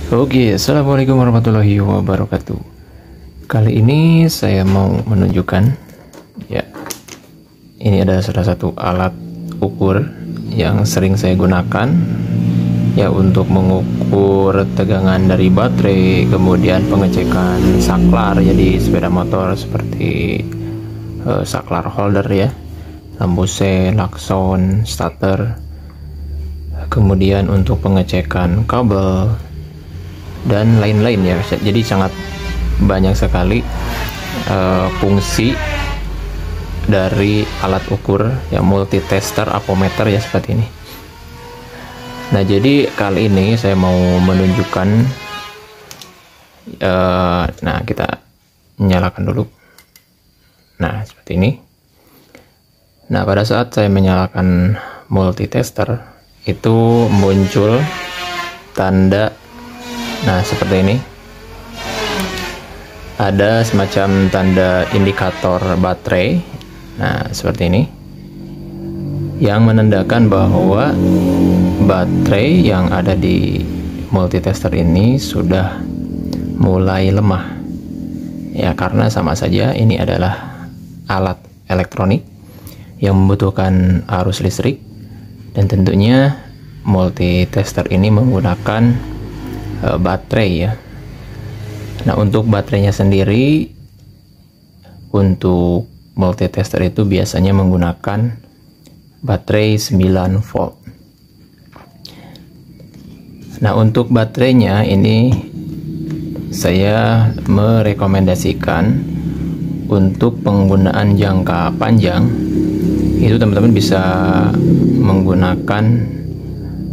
Oke, assalamualaikum warahmatullahi wabarakatuh. Kali ini saya mau menunjukkan, ya, ini ada salah satu alat ukur yang sering saya gunakan, ya, untuk mengukur tegangan dari baterai, kemudian pengecekan saklar, jadi sepeda motor seperti saklar holder, ya, lampu sen, klakson, starter, kemudian untuk pengecekan kabel dan lain-lain, ya. Jadi sangat banyak sekali fungsi dari alat ukur, ya, multitester apometer, ya, seperti ini. Nah, jadi kali ini saya mau menunjukkan, nah, kita nyalakan dulu. Nah, seperti ini. Nah, pada saat saya menyalakan multitester, itu muncul tanda, nah, seperti ini. Ada semacam tanda indikator baterai, nah, seperti ini, yang menandakan bahwa baterai yang ada di multitester ini sudah mulai lemah, ya, karena sama saja ini adalah alat elektronik yang membutuhkan arus listrik, dan tentunya multitester ini menggunakan baterai, ya. Nah, untuk baterainya sendiri, untuk multitester itu biasanya menggunakan baterai 9 volt. Nah, untuk baterainya ini saya merekomendasikan untuk penggunaan jangka panjang itu teman-teman bisa menggunakan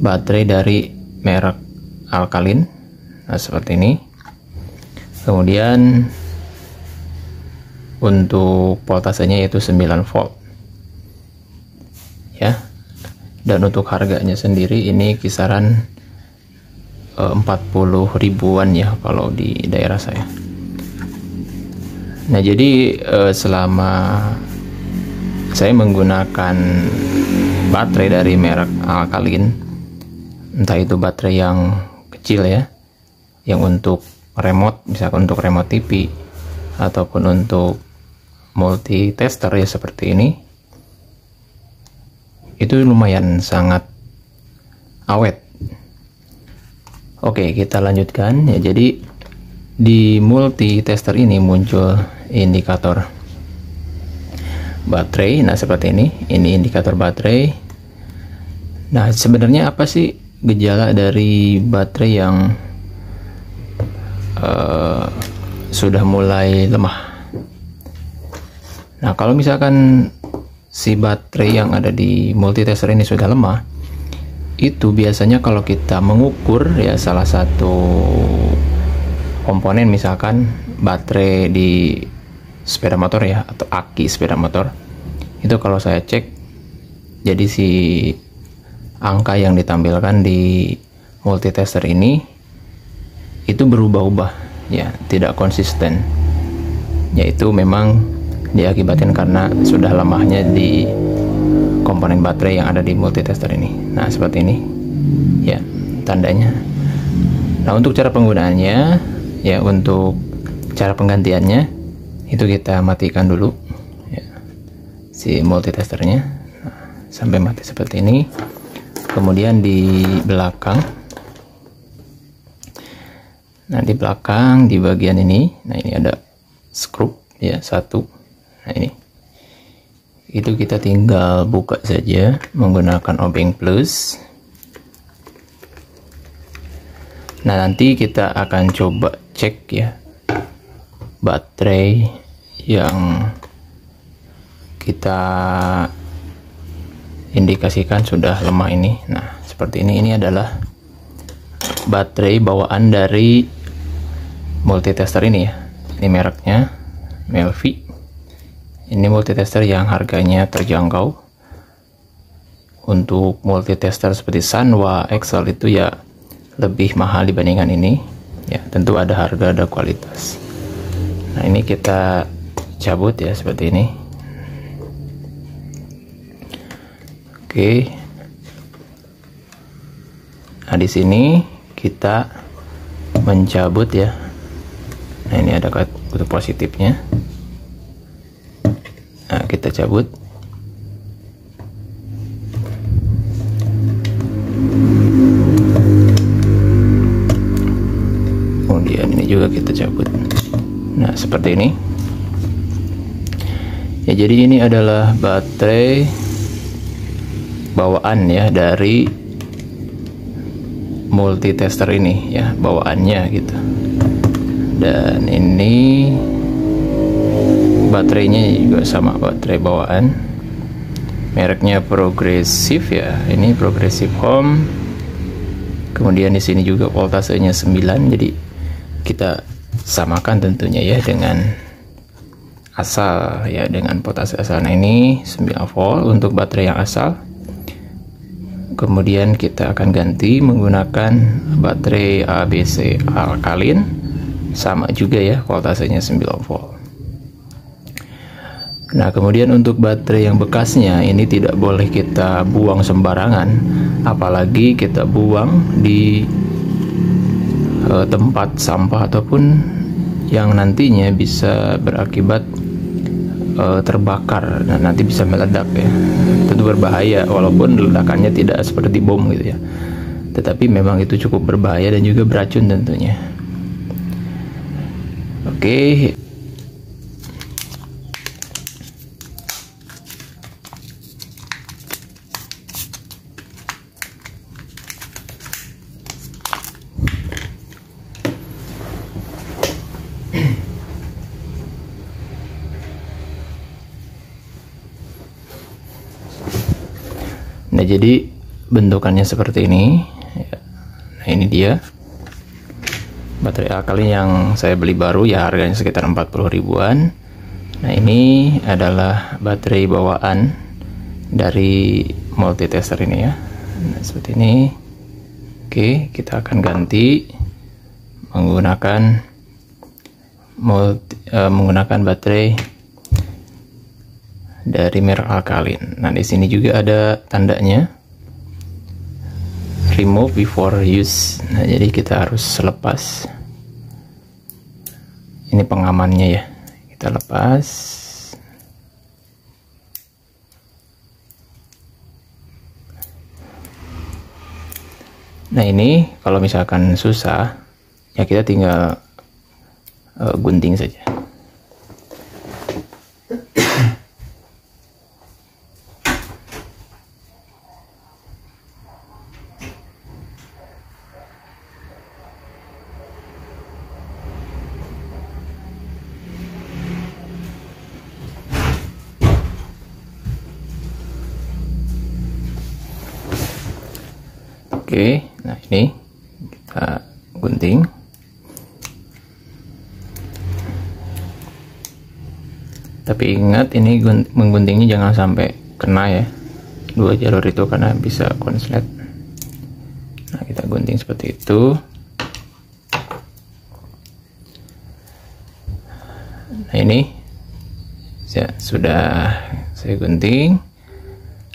baterai dari merek alkalin, nah, seperti ini. Kemudian untuk voltasenya yaitu 9 volt, ya. Dan untuk harganya sendiri ini kisaran 40 ribuan, ya, kalau di daerah saya. Nah, jadi selama saya menggunakan baterai dari merek alkalin, entah itu baterai yang kecil, ya, yang untuk remote, misalkan untuk remote TV, ataupun untuk multitester, ya, seperti ini, itu lumayan sangat awet. Oke, kita lanjutkan, ya. Jadi di multitester ini muncul indikator baterai, nah, seperti ini indikator baterai. Nah, sebenarnya apa sih gejala dari baterai yang sudah mulai lemah? Nah, kalau misalkan si baterai yang ada di multitester ini sudah lemah, itu biasanya kalau kita mengukur, ya, salah satu komponen, misalkan baterai di sepeda motor, ya, atau aki sepeda motor, itu kalau saya cek, jadi si angka yang ditampilkan di multitester ini itu berubah-ubah, ya, tidak konsisten, yaitu memang diakibatkan karena sudah lemahnya di komponen baterai yang ada di multitester ini. Nah, seperti ini, ya, tandanya. Nah, untuk cara penggunaannya, ya, untuk cara penggantiannya itu kita matikan dulu, ya, si multitesternya, nah, sampai mati seperti ini. Kemudian di belakang, nah, di belakang di bagian ini, nah, ini ada skrup, ya, satu. Nah, ini itu kita tinggal buka saja menggunakan obeng plus. Nah, nanti kita akan coba cek, ya, baterai yang kita indikasikan sudah lemah ini. Nah, seperti ini adalah baterai bawaan dari multitester ini, ya. Ini mereknya Melvi. Ini multitester yang harganya terjangkau. Untuk multitester seperti Sanwa, Excel itu, ya, lebih mahal dibandingkan ini, ya. Tentu ada harga, ada kualitas. Nah, ini kita cabut, ya, seperti ini. Oke. Nah, di sini kita mencabut ya. Nah, ini ada kutub positifnya. Nah, kita cabut. Kemudian ini juga kita cabut. Nah, seperti ini. Ya, jadi ini adalah baterai bawaan ya dari multitester ini ya, bawaannya gitu. Dan ini baterainya juga sama, baterai bawaan, mereknya Progressive ya. Ini Progressive Home. Kemudian di sini juga voltasenya 9, jadi kita samakan tentunya ya dengan asal ya, dengan voltase asal. Nah, ini 9 volt untuk baterai yang asal. Kemudian kita akan ganti menggunakan baterai ABC alkalin, sama juga ya, voltasenya 9 volt. Nah, kemudian untuk baterai yang bekasnya ini tidak boleh kita buang sembarangan, apalagi kita buang di tempat sampah ataupun yang nantinya bisa berakibat terbakar. Nah, nanti bisa meledak ya. Tentu berbahaya, walaupun ledakannya tidak seperti bom gitu ya, tetapi memang itu cukup berbahaya dan juga beracun tentunya. Oke. Nah, jadi bentukannya seperti ini ya. Nah, ini dia baterai alkalin yang saya beli baru ya, harganya sekitar 40 ribuan. Nah, ini adalah baterai bawaan dari multitester ini ya. Nah, seperti ini. Oke, kita akan ganti menggunakan baterai dari merek alkalin. Nah, di sini juga ada tandanya remove before use. Nah, jadi kita harus lepas. Ini pengamannya ya. Kita lepas. Nah, ini kalau misalkan susah ya, kita tinggal gunting saja. Oke, nah ini kita gunting. Tapi ingat, ini mengguntingnya jangan sampai kena ya, dua jalur itu, karena bisa konslet. Nah, kita gunting seperti itu. Nah, ini ya, sudah saya gunting.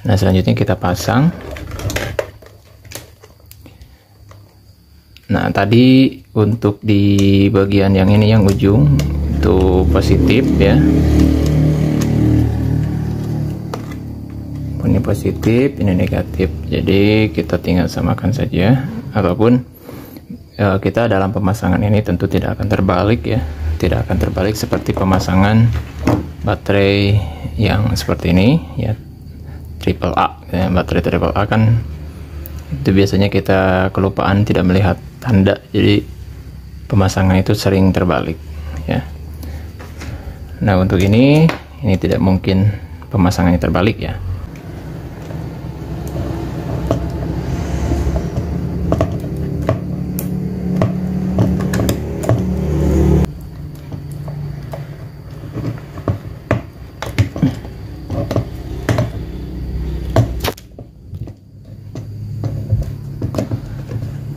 Nah, selanjutnya kita pasang. Nah, tadi untuk di bagian yang ini, yang ujung itu positif ya. Ini positif, ini negatif. Jadi kita tinggal samakan saja. Ataupun kita dalam pemasangan ini tentu tidak akan terbalik ya. Tidak akan terbalik seperti pemasangan baterai yang seperti ini ya, triple A ya. Baterai triple A kan itu biasanya kita kelupaan tidak melihat tanda, jadi pemasangan itu sering terbalik ya. Nah, untuk ini tidak mungkin pemasangannya terbalik ya.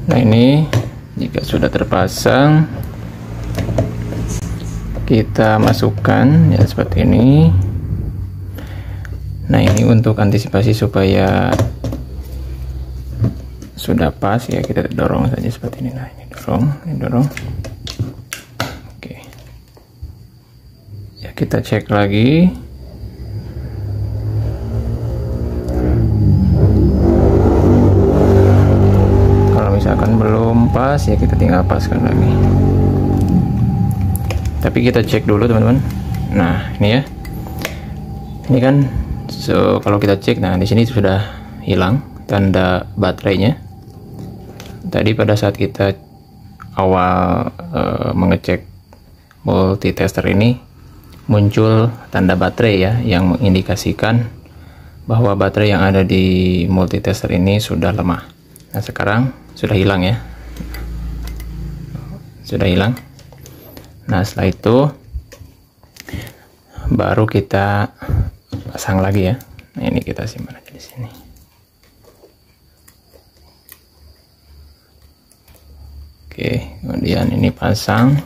Nah, ini jika sudah terpasang, kita masukkan ya seperti ini. Nah, ini untuk antisipasi supaya sudah pas ya, kita dorong saja seperti ini. Nah, ini dulu. dorong. Oke. Ya, kita cek lagi. Kalau misalkan belum pas, ya kita tinggal paskan lagi. Tapi kita cek dulu teman-teman. Nah, ini ya. Ini kan kalau kita cek, nah di sini sudah hilang tanda baterainya. Tadi pada saat kita awal mengecek multitester ini muncul tanda baterai ya, yang mengindikasikan bahwa baterai yang ada di multitester ini sudah lemah. Nah, sekarang sudah hilang ya. Sudah hilang. Nah, setelah itu baru kita pasang lagi ya. Nah, ini kita simpan aja di sini. Oke, kemudian ini pasang.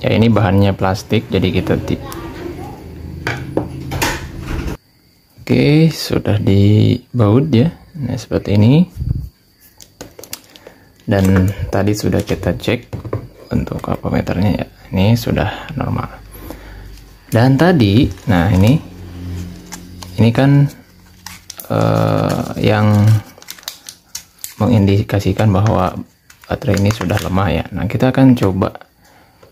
Ya, ini bahannya plastik, jadi kita Oke, sudah dibaut ya. Nah, seperti ini. Dan tadi sudah kita cek untuk ampermeternya ya. Ini sudah normal. Dan tadi, nah ini kan yang mengindikasikan bahwa baterai ini sudah lemah ya. Nah, kita akan coba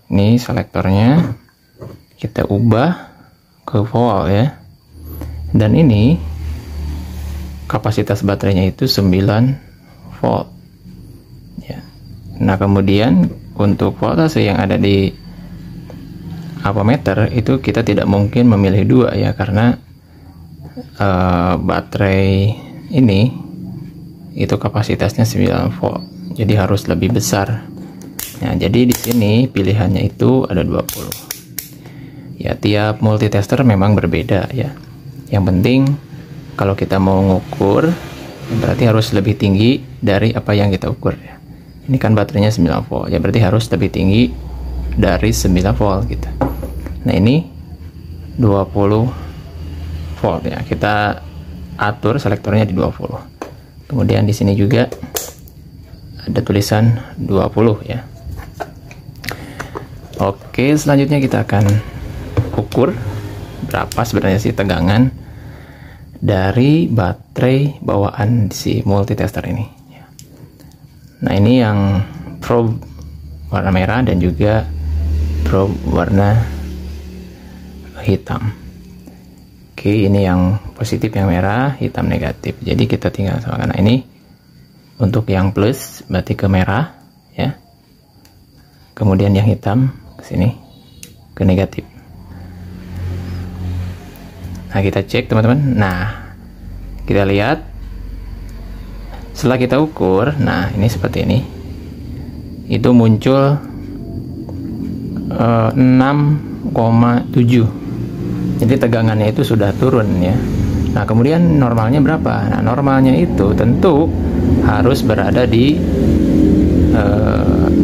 ini selektornya kita ubah ke volt ya, dan ini kapasitas baterainya itu 9 volt ya. Nah, kemudian untuk voltase yang ada di ampermeter itu kita tidak mungkin memilih dua ya, karena baterai ini itu kapasitasnya 9 volt, jadi harus lebih besar. Nah, jadi di sini pilihannya itu ada 20. Ya, tiap multitester memang berbeda ya. Yang penting kalau kita mau ngukur, berarti harus lebih tinggi dari apa yang kita ukur ya. Ini kan baterainya 9 volt, ya berarti harus lebih tinggi dari 9 volt gitu. Nah, ini 20 volt ya. Kita atur selektornya di 20. Kemudian di sini juga ada tulisan 20 ya. Oke, selanjutnya kita akan ukur berapa sebenarnya sih tegangan dari baterai bawaan si multitester ini. Nah, ini yang probe warna merah dan juga probe warna hitam. Oke, ini yang positif yang merah, hitam negatif. Jadi kita tinggal samakan. Nah, ini untuk yang plus berarti ke merah ya. Kemudian yang hitam ke sini ke negatif. Nah, kita cek teman-teman. Nah, kita lihat setelah kita ukur, nah ini seperti ini. Itu muncul 6,7. Jadi tegangannya itu sudah turun ya. Nah, kemudian normalnya berapa? Nah, normalnya itu tentu harus berada di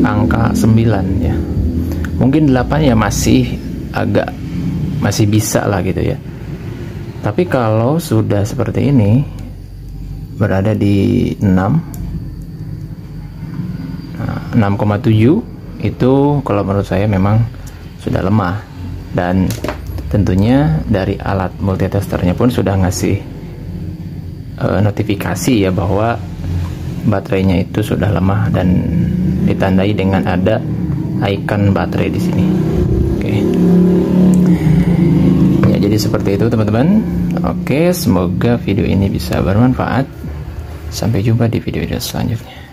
angka 9 ya. Mungkin 8 ya masih bisa lah gitu ya. Tapi kalau sudah seperti ini berada di 6,7 itu kalau menurut saya memang sudah lemah, dan tentunya dari alat multitesternya pun sudah ngasih notifikasi ya bahwa baterainya itu sudah lemah, dan ditandai dengan ada icon baterai di sini. Oke. Ya, jadi seperti itu teman-teman. Oke, semoga video ini bisa bermanfaat. Sampai jumpa di video selanjutnya.